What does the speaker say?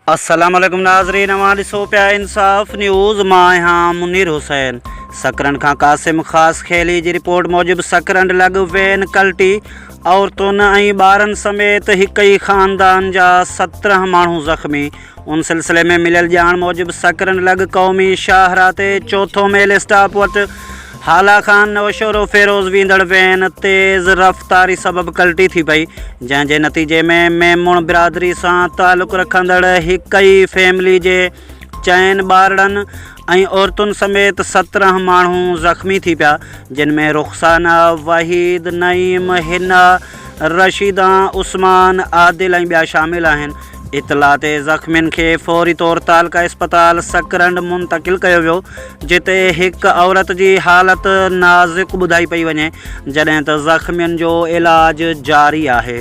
अस्सलाम वालेकुम नाज़रीन, हमारी सो पिया इंसाफ न्यूज़ मां हाँ मुनीर हुसैन। सकरंड का कासिम ख़ास खेली जी रिपोर्ट मूजिब सकरंड लग वेन कल्टी औरतुन ऐं ॿारनि समेत हिक ही ख़ानदान जा 17 माण्हू ज़ख़्मी। उन सिलसिले में मिलियल ॼाण मूजिब सकरंड लग क़ौमी शाहरा ते चौथो मेल स्टॉप वटि हाला खान नवशोरो फेरोज़ वेंदड़ वैन तेज़ रफ़्तारी सबब कल्टी थी पई, जंहिंजे नतीजे में मेमुण बिरादरी सां ताल्लुक़ रखंदड़ हिक ई फैमिली जे 4 ॿारनि ऐं औरतुनि समेत 17 माण्हू ज़ख़्मी थी पिया, जिन में रुख़साना, वहीद, नईम, हिना, रशीदा, उस्मान, आदिल ऐं ॿिया शामिल आहिनि। इतला ते ज़ख़्मियुनि खे फ़ौरी तौर तालका इस्पताल सकरंड मुंतक़िल कयो वियो, जिते हिक औरत जी हालत नाज़ुक ॿुधाई पई वञे, जॾहिं त ज़ख़्मियुनि जो इलाज जारी आहे।